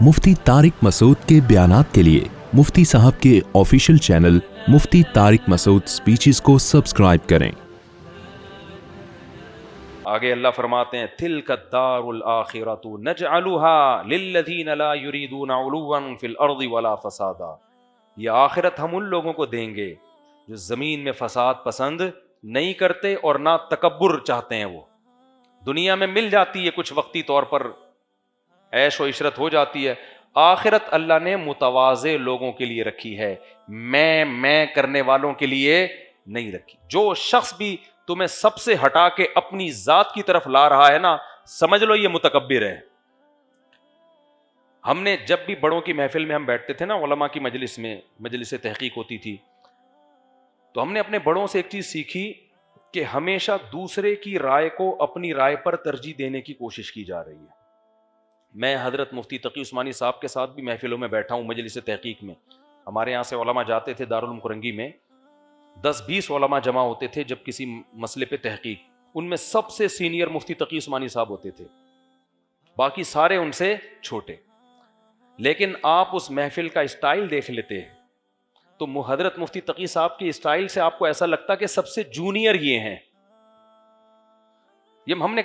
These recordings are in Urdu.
مفتی طارق مسعود کے بیانات کے لیے مفتی صاحب کے آفیشیل چینل مفتی طارق مسعود سپیچز کو سبسکرائب کریں۔ آگے اللہ فرماتے ہیں تلک الدار الآخرۃ نجعلها للذین لا یریدون علوا فی الارض ولا فسادا، یہ آخرت ہم ان لوگوں کو دیں گے جو زمین میں فساد پسند نہیں کرتے اور نہ تکبر چاہتے ہیں۔ وہ دنیا میں مل جاتی ہے کچھ وقتی طور پر، عیش و عشرت ہو جاتی ہے، آخرت اللہ نے متواضع لوگوں کے لیے رکھی ہے، میں کرنے والوں کے لیے نہیں رکھی۔ جو شخص بھی تمہیں سب سے ہٹا کے اپنی ذات کی طرف لا رہا ہے نا، سمجھ لو یہ متکبر ہے۔ ہم نے جب بھی بڑوں کی محفل میں ہم بیٹھتے تھے نا، علماء کی مجلس میں، مجلس تحقیق ہوتی تھی، تو ہم نے اپنے بڑوں سے ایک چیز سیکھی کہ ہمیشہ دوسرے کی رائے کو اپنی رائے پر ترجیح دینے کی کوشش کی جا رہی ہے۔ میں حضرت مفتی تقی عثمانی صاحب کے ساتھ بھی محفلوں میں بیٹھا ہوں، مجلس تحقیق میں۔ ہمارے یہاں سے علماء جاتے تھے دارالعلوم کرنگی میں، 10-20 علماء جمع ہوتے تھے جب کسی مسئلے پہ تحقیق، ان میں سب سے سینئر مفتی تقی عثمانی صاحب ہوتے تھے، باقی سارے ان سے چھوٹے۔ لیکن آپ اس محفل کا اسٹائل دیکھ لیتے تو حضرت مفتی تقی صاحب کے اسٹائل سے آپ کو ایسا لگتا کہ سب سے جونیئر یہ ہیں۔ یہ ہم نے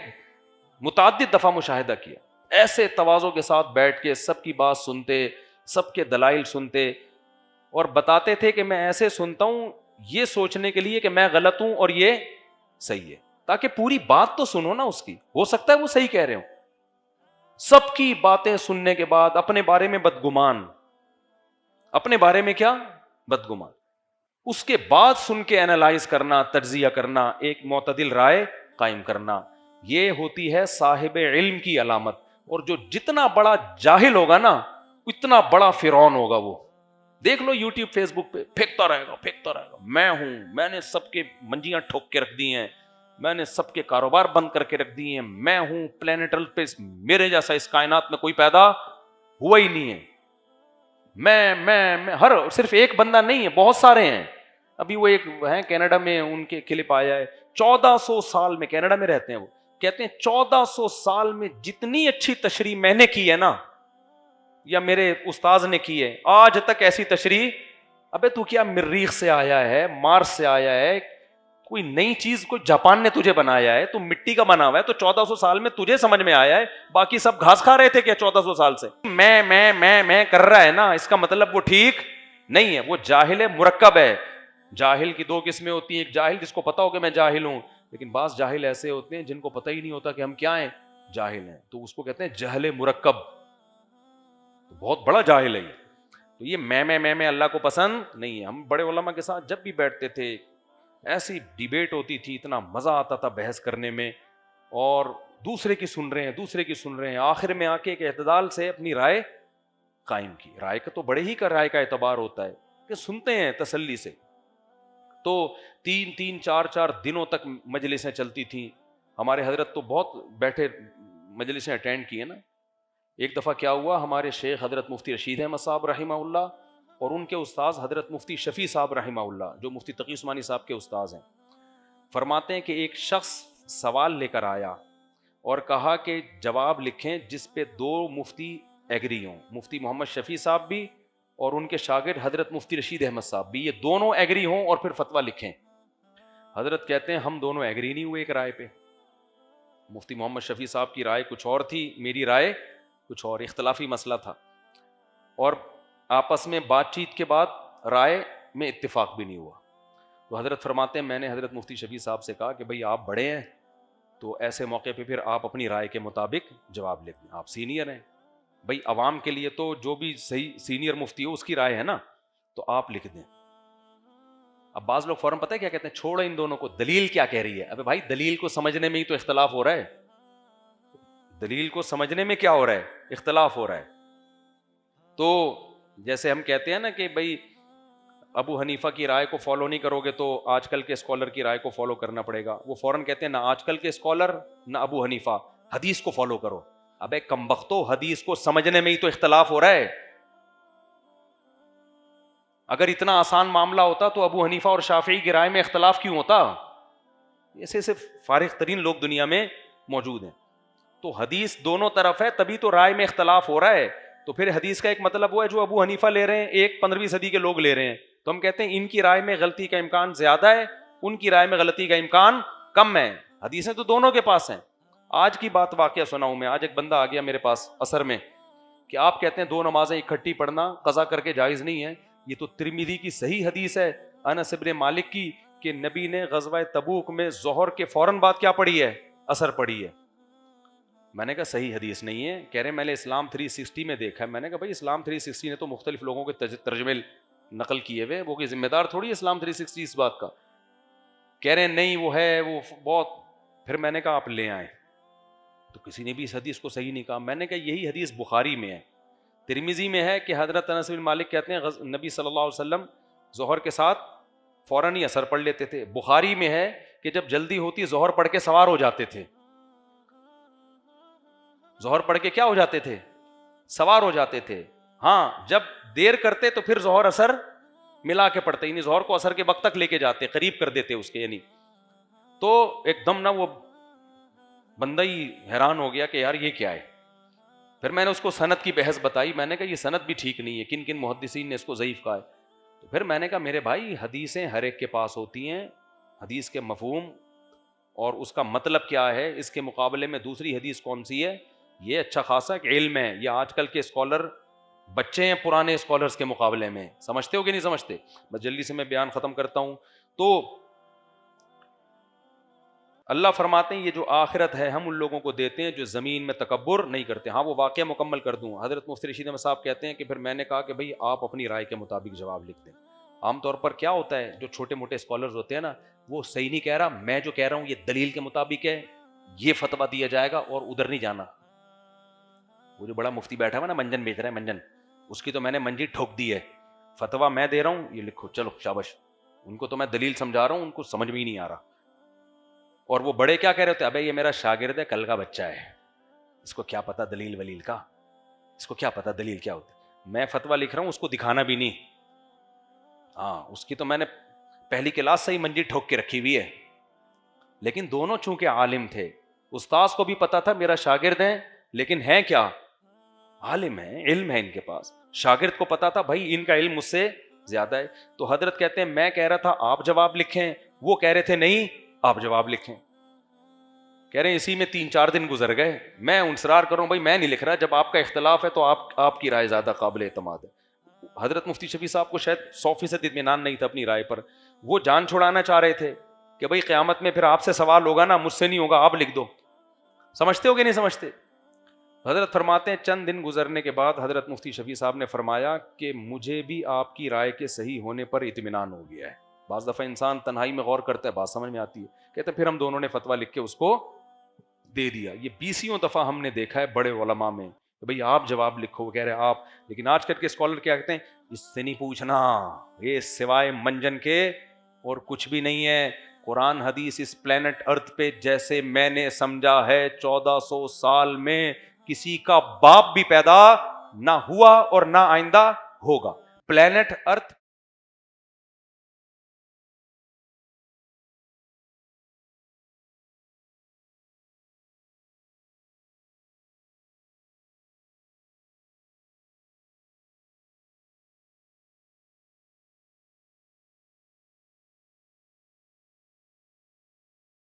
متعدد دفعہ مشاہدہ کیا، ایسے تواضع کے ساتھ بیٹھ کے سب کی بات سنتے، سب کے دلائل سنتے، اور بتاتے تھے کہ میں ایسے سنتا ہوں یہ سوچنے کے لیے کہ میں غلط ہوں اور یہ صحیح ہے، تاکہ پوری بات تو سنو نا اس کی، ہو سکتا ہے وہ صحیح کہہ رہے ہوں۔ سب کی باتیں سننے کے بعد اپنے بارے میں بدگمان، اپنے بارے میں کیا بدگمان، اس کے بعد سن کے اینالائز کرنا، تجزیہ کرنا، ایک معتدل رائے قائم کرنا، یہ ہوتی ہے صاحب علم کی علامت۔ اور جو جتنا بڑا جاہل ہوگا نا، اتنا بڑا فرعون ہوگا وہ۔ دیکھ لو یوٹیوب فیس بک پہ پھینکتا رہے گا، میں ہوں، میں نے سب کے منجیاں ٹھوک کے رکھ دی ہیں، میں نے سب کے کاروبار بند کر کے رکھ دیے ہیں، میں ہوں پلانیٹل پہ، میرے جیسا اس کائنات میں کوئی پیدا ہوا ہی نہیں ہے، میں ہر صرف ایک بندہ نہیں ہے، بہت سارے ہیں۔ ابھی وہ ایک ہیں کینیڈا میں، ان کے کلپ آیا ہے، 1400 سال میں، کینیڈا میں رہتے ہیں وہ، کہتے ہیں 1400 سال میں جتنی اچھی تشریح میں نے کی ہے نا، یا میرے استاذ نے کی ہے، آج تک ایسی تشریح، ابے تو کیا مریخ سے آیا ہے، مارس سے آیا ہے، کوئی نئی چیز کو جاپان نے تجھے بنایا ہے، تو مٹی کا بنا ہوا ہے، تو 1400 سال میں تجھے سمجھ میں آیا ہے، باقی سب گھاس کھا رہے تھے کیا 1400 سال سے؟ میں کر رہا ہے نا، اس کا مطلب وہ ٹھیک نہیں ہے، وہ جاہل مرکب ہے۔ جاہل کی 2 قسمیں ہوتی ہیں، ایک جاہل جس کو پتا ہو کہ میں جاہل ہوں، لیکن بعض جاہل ایسے ہوتے ہیں جن کو پتہ ہی نہیں ہوتا کہ ہم کیا ہیں، جاہل ہیں، تو اس کو کہتے ہیں جہل مرکب، بہت بڑا جاہل ہے یہ۔ تو یہ میں اللہ کو پسند نہیں ہے۔ ہم بڑے علماء کے ساتھ جب بھی بیٹھتے تھے، ایسی ڈیبیٹ ہوتی تھی، اتنا مزہ آتا تھا بحث کرنے میں، اور دوسرے کی سن رہے ہیں، آخر میں آ کے ایک اعتدال سے اپنی رائے قائم کی۔ رائے کا تو بڑے ہی کا رائے کا اعتبار ہوتا ہے کہ سنتے ہیں تسلی سے۔ تو 3 4 دنوں تک مجلسیں چلتی تھیں۔ ہمارے حضرت تو بہت بیٹھے مجلسیں اٹینڈ کی ہیں نا۔ ایک دفعہ کیا ہوا، ہمارے شیخ حضرت مفتی رشید احمد صاحب رحمہ اللہ اور ان کے استاذ حضرت مفتی شفیع صاحب رحمہ اللہ، جو مفتی تقی عثمانی صاحب کے استاذ ہیں، فرماتے ہیں کہ ایک شخص سوال لے کر آیا اور کہا کہ جواب لکھیں جس پہ 2 مفتی ایگری ہوں، مفتی محمد شفیع صاحب بھی اور ان کے شاگرد حضرت مفتی رشید احمد صاحب بھی، یہ دونوں ایگری ہوں اور پھر فتویٰ لکھیں۔ حضرت کہتے ہیں ہم دونوں ایگری نہیں ہوئے ایک رائے پہ، مفتی محمد شفیع صاحب کی رائے کچھ اور تھی، میری رائے کچھ اور، اختلافی مسئلہ تھا، اور آپس میں بات چیت کے بعد رائے میں اتفاق بھی نہیں ہوا۔ تو حضرت فرماتے ہیں میں نے حضرت مفتی شفیع صاحب سے کہا کہ بھئی آپ بڑے ہیں، تو ایسے موقع پہ پھر آپ اپنی رائے کے مطابق جواب لکھ دیں، آپ سینئر ہیں، بھئی عوام کے لیے تو جو بھی صحیح سینئر مفتی ہو اس کی رائے ہے نا، تو آپ لکھ دیں۔ اب بعض لوگ فوراً پتہ ہے کیا کہتے ہیں، چھوڑو ان دونوں کو، دلیل کیا کہہ رہی ہے؟ ابے بھائی دلیل کو سمجھنے میں ہی تو اختلاف ہو رہا ہے، دلیل کو سمجھنے میں کیا ہو رہا ہے، اختلاف ہو رہا ہے۔ تو جیسے ہم کہتے ہیں نا کہ بھئی ابو حنیفہ کی رائے کو فالو نہیں کرو گے تو آج کل کے اسکالر کی رائے کو فالو کرنا پڑے گا، وہ فوراً کہتے ہیں نہ آج کل کے اسکالر نہ ابو حنیفہ، حدیث کو فالو کرو۔ ابے کمبختو، حدیث کو سمجھنے میں ہی تو اختلاف ہو رہا ہے۔ اگر اتنا آسان معاملہ ہوتا تو ابو حنیفہ اور شافعی کی رائے میں اختلاف کیوں ہوتا؟ ایسے صرف فارغ ترین لوگ دنیا میں موجود ہیں۔ تو حدیث دونوں طرف ہے، تبھی تو رائے میں اختلاف ہو رہا ہے۔ تو پھر حدیث کا ایک مطلب وہ ہے جو ابو حنیفہ لے رہے ہیں، ایک 15ویں صدی کے لوگ لے رہے ہیں، تو ہم کہتے ہیں ان کی رائے میں غلطی کا امکان زیادہ ہے، ان کی رائے میں غلطی کا امکان کم ہے. حدیثیں تو دونوں کے پاس ہیں. آج کی بات واقعہ سناؤں میں. آج ایک بندہ آ گیا میرے پاس عصر میں کہ آپ کہتے ہیں 2 نمازیں اکٹھی پڑھنا قضا کر کے جائز نہیں ہے. یہ تو ترمذی کی صحیح حدیث ہے انس بن مالک کی کہ نبی نے غزوہ تبوک میں ظہر کے فوراً بعد کیا پڑھی ہے؟ عصر پڑھی ہے. میں نے کہا صحیح حدیث نہیں ہے. کہہ رہے میں نے اسلام 360 میں دیکھا ہے. میں نے کہا بھائی اسلام 360 نے تو مختلف لوگوں کے ترجمے نقل کیے ہوئے، وہ کوئی ذمہ دار تھوڑی ہے اسلام 360 اس بات کا. کہہ رہے نہیں وہ ہے وہ بہت. پھر میں نے کہا آپ لے آئیں، تو کسی نے بھی اس حدیث کو صحیح نہیں کہا. میں نے کہا یہی حدیث بخاری میں ہے، ترمذی میں ہے کہ حضرت انس بن مالک کہتے ہیں نبی صلی اللہ علیہ وسلم ظہر کے ساتھ فوراً ہی عصر پڑھ لیتے تھے. بخاری میں ہے کہ جب جلدی ہوتی ظہر پڑھ کے سوار ہو جاتے تھے. ظہر پڑھ کے کیا ہو جاتے تھے؟ سوار ہو جاتے تھے. ہاں جب دیر کرتے تو پھر ظہر عصر ملا کے پڑھتے، یعنی ظہر کو عصر کے وقت تک لے کے جاتے، قریب کر دیتے اس کے. یعنی تو ایک دم نا وہ بندہ ہی حیران ہو گیا کہ یار یہ کیا ہے. پھر میں نے اس کو سند کی بحث بتائی. میں نے کہا یہ سند بھی ٹھیک نہیں ہے، کن کن محدثین نے اس کو ضعیف کہا ہے. تو پھر میں نے کہا میرے بھائی حدیثیں ہر ایک کے پاس ہوتی ہیں، حدیث کے مفہوم اور اس کا مطلب کیا ہے، اس کے مقابلے میں دوسری حدیث کون سی ہے، یہ اچھا خاصا ایک علم ہے. یہ آج کل کے اسکالر بچے ہیں پرانے اسکالرز کے مقابلے میں. سمجھتے ہو کہ نہیں سمجھتے؟ بس جلدی سے میں بیان ختم کرتا ہوں. تو اللہ فرماتے ہیں یہ جو آخرت ہے ہم ان لوگوں کو دیتے ہیں جو زمین میں تکبر نہیں کرتے. ہاں وہ واقعہ مکمل کر دوں. حضرت مفتی رشید احمد صاحب کہتے ہیں کہ پھر میں نے کہا کہ بھئی آپ اپنی رائے کے مطابق جواب لکھ دیں. عام طور پر کیا ہوتا ہے جو چھوٹے موٹے اسکالرز ہوتے ہیں نا، وہ صحیح نہیں کہہ رہا، میں جو کہہ رہا ہوں یہ دلیل کے مطابق ہے، یہ فتویٰ دیا جائے گا اور ادھر نہیں جانا. وہ جو بڑا مفتی بیٹھا ہوا نا منجن بیچ رہا ہے منجن، اس کی تو میں نے منجی ٹھوک دی ہے. فتویٰ میں دے رہا ہوں یہ لکھو، چلو شاباش. ان کو تو میں دلیل سمجھا رہا ہوں، ان کو سمجھ میں ہی نہیں آ رہا. اور وہ بڑے کیا کہہ رہے ہوتے ہیں، ابے یہ میرا شاگرد ہے، کل کا بچہ ہے، اس کو کیا پتا دلیل ولیل کا، اس کو کیا پتا دلیل کیا ہوتی. میں فتویٰ لکھ رہا ہوں، اس کو دکھانا بھی نہیں. ہاں اس کی تو میں نے پہلی کلاس سے ہی منجی ٹھوک کے رکھی ہوئی ہے. لیکن دونوں چونکہ عالم تھے، استاذ کو بھی پتا تھا میرا شاگرد ہے، لیکن ہیں کیا، عالم ہے، علم ہے ان کے پاس. شاگرد کو پتا تھا بھائی ان کا علم مجھ سے زیادہ ہے. تو حضرت کہتے ہیں میں کہہ رہا تھا آپ جواب لکھیں، وہ کہہ رہے تھے نہیں آپ جواب لکھیں. کہہ رہے ہیں اسی میں 3-4 دن گزر گئے. میں انصرار کروں بھائی میں نہیں لکھ رہا، جب آپ کا اختلاف ہے تو آپ کی رائے زیادہ قابل اعتماد ہے. حضرت مفتی شفیع صاحب کو شاید 100% اطمینان نہیں تھا اپنی رائے پر. وہ جان چھڑانا چاہ رہے تھے کہ بھائی قیامت میں پھر آپ سے سوال ہوگا نا، مجھ سے نہیں ہوگا، آپ لکھ دو. سمجھتے ہو کہ نہیں سمجھتے؟ حضرت فرماتے ہیں چند دن گزرنے کے بعد حضرت مفتی شفیع صاحب نے فرمایا کہ مجھے بھی آپ کی رائے کے صحیح ہونے پر اطمینان ہو گیا ہے. بعض دفعہ انسان تنہائی میں غور کرتا ہے، بات سمجھ میں آتی ہے. کہتے پھر ہم دونوں نے فتویٰ لکھ کے اس کو دے دیا. یہ 20 دفعہ ہم نے دیکھا ہے بڑے علماء میں کہ بھئی آپ جواب لکھو، وہ کہہ رہے آپ. لیکن آج کل کے اسکالر کیا کہتے ہیں، اس سے نہیں پوچھنا، یہ سوائے منجن کے اور کچھ بھی نہیں ہے. قرآن حدیث اس پلینٹ ارتھ پہ جیسے میں نے سمجھا ہے 1400 سال میں کسی کا باپ بھی پیدا نہ ہوا اور نہ آئندہ ہوگا. پلینٹ ارتھ